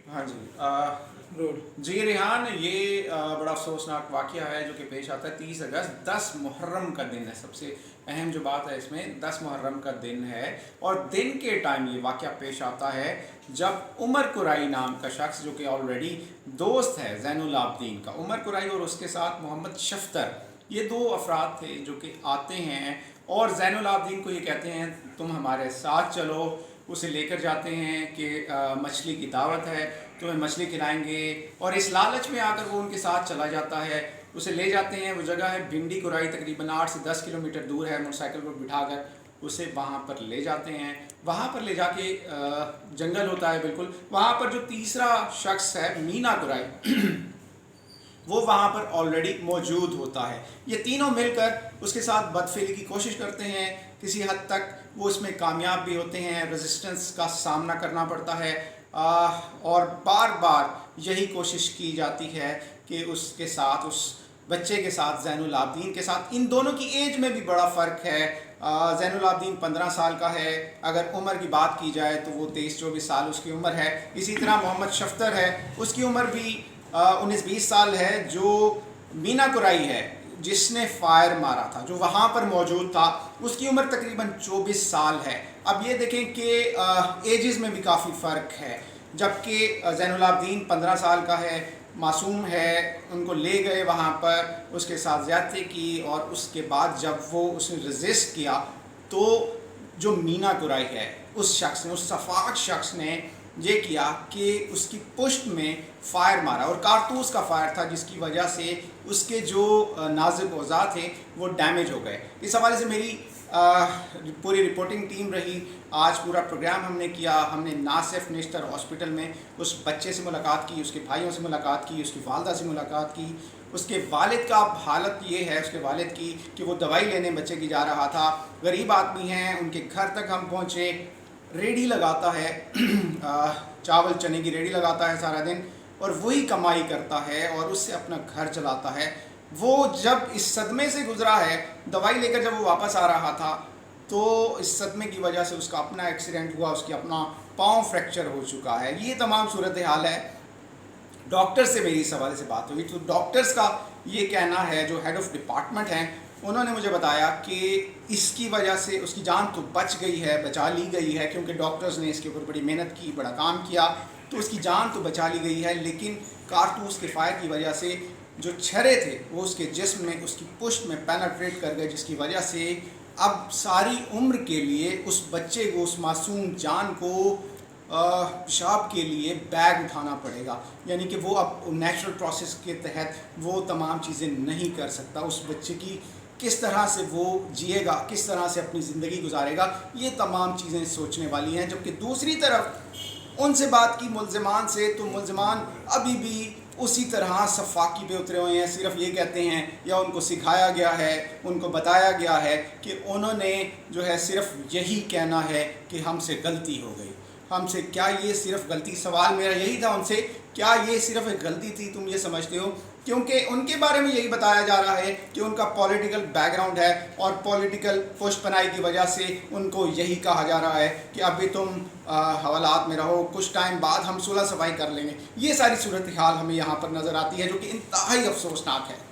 हाँ जी। जी रिहान, ये बड़ा अफसोसनाक वाक़या है जो कि पेश आता है 30 अगस्त 10 मुहर्रम का दिन है। सबसे अहम जो बात है इसमें 10 मुहर्रम का दिन है, और दिन के टाइम ये वाक़या पेश आता है जब उमर कुराई नाम का शख्स, जो कि ऑलरेडी दोस्त है ज़ैनुल आबदीन का, उमर कुराई और उसके साथ मोहम्मद शफ्तर, ये दो अफराद थे जो कि आते हैं और ज़ैनुल आबदीन को ये कहते हैं तुम हमारे साथ चलो। उसे लेकर जाते हैं कि मछली की दावत है, तुम्हें मछली खिलाएंगे, और इस लालच में आकर वो उनके साथ चला जाता है। उसे ले जाते हैं, वो जगह है भिंडी कुराई, तकरीबन 8 से 10 किलोमीटर दूर है। मोटरसाइकिल पर बिठाकर उसे वहाँ पर ले जाते हैं। वहाँ पर ले जाके जंगल होता है बिल्कुल, वहाँ पर जो तीसरा शख्स है मीना कुराई वो वहाँ पर ऑलरेडी मौजूद होता है। ये तीनों मिलकर उसके साथ बदफेली की कोशिश करते हैं। किसी हद तक वो इसमें कामयाब भी होते हैं, रेजिस्टेंस का सामना करना पड़ता है, और बार बार यही कोशिश की जाती है कि उसके साथ, उस बच्चे के साथ, ज़ैनुल आबदीन के साथ, इन दोनों की एज में भी बड़ा फ़र्क है। ज़ैनुल आबदीन 15 साल का है, अगर उम्र की बात की जाए तो वो 23-24 साल उसकी उम्र है। इसी तरह मोहम्मद शफ्तर है, उसकी उम्र भी 19-20 साल है। जो मीना कुराई है जिसने फायर मारा था, जो वहाँ पर मौजूद था, उसकी उम्र तकरीबन 24 साल है। अब ये देखें कि एजेस में भी काफ़ी फ़र्क है। जबकि ज़ैनुल आबदीन 15 साल का है, मासूम है, उनको ले गए वहाँ पर, उसके साथ ज़्यादती की, और उसके बाद जब वो उसने रेजिस्ट किया तो जो मीना कुराई है उस शख्स ने, उस सफाक शख्स ने ये किया कि उसकी पुश्त में फ़ायर मारा, और कारतूस का फायर था जिसकी वजह से उसके जो नाजुक औज़ा थे वो डैमेज हो गए। इस हवाले से मेरी पूरी रिपोर्टिंग टीम रही। आज पूरा प्रोग्राम हमने किया। हमने ना सिर्फ नेस्टर हॉस्पिटल में उस बच्चे से मुलाकात की, उसके भाइयों से मुलाकात की, उसकी वालदा से मुलाकात की। उसके वालिद का हालत ये है, उसके वालिद की, कि वो दवाई लेने बच्चे की जा रहा था। गरीब आदमी हैं, उनके घर तक हम पहुँचे। रेडी लगाता है चावल चने की रेडी लगाता है सारा दिन, और वही कमाई करता है और उससे अपना घर चलाता है। वो जब इस सदमे से गुजरा है, दवाई लेकर जब वो वापस आ रहा था, तो इस सदमे की वजह से उसका अपना एक्सीडेंट हुआ, उसकी अपना पाँव फ्रैक्चर हो चुका है। ये तमाम सूरत हाल है। डॉक्टर से मेरी इस हवाले से बात हुई तो डॉक्टर्स का ये कहना है, जो हेड ऑफ डिपार्टमेंट हैं, उन्होंने मुझे बताया कि इसकी वजह से उसकी जान तो बच गई है, बचा ली गई है, क्योंकि डॉक्टर्स ने इसके ऊपर बड़ी मेहनत की, बड़ा काम किया, तो उसकी जान तो बचा ली गई है। लेकिन कारतूस के फायर की वजह से जो छर्रे थे वो उसके जिस्म में, उसकी पुश्त में पेनिट्रेट कर गए, जिसकी वजह से अब सारी उम्र के लिए उस बच्चे को, उस मासूम जान को पेशाब के लिए बैग उठाना पड़ेगा। यानी कि वो अब नेचुरल प्रोसेस के तहत वो तमाम चीज़ें नहीं कर सकता। उस बच्चे की किस तरह से वो जिएगा, किस तरह से अपनी ज़िंदगी गुजारेगा, ये तमाम चीज़ें सोचने वाली हैं। जबकि दूसरी तरफ उनसे बात की मुल्ज़िमान से, तो मुल्ज़िमान अभी भी उसी तरह सफाकी पे उतरे हुए हैं। सिर्फ ये कहते हैं, या उनको सिखाया गया है, उनको बताया गया है कि उन्होंने जो है सिर्फ यही कहना है कि हमसे गलती हो गई। हमसे क्या ये सिर्फ गलती, सवाल मेरा यही था उनसे, क्या ये सिर्फ एक गलती थी, तुम ये समझते हो? क्योंकि उनके बारे में यही बताया जा रहा है कि उनका पॉलिटिकल बैकग्राउंड है, और पॉलिटिकल पुष्पनाई की वजह से उनको यही कहा जा रहा है कि अभी तुम हवालात में रहो, कुछ टाइम बाद हम सुलह सफाई कर लेंगे। ये सारी सूरत हाल हमें यहाँ पर नज़र आती है, जो कि इंतहाई अफसोसनाक है।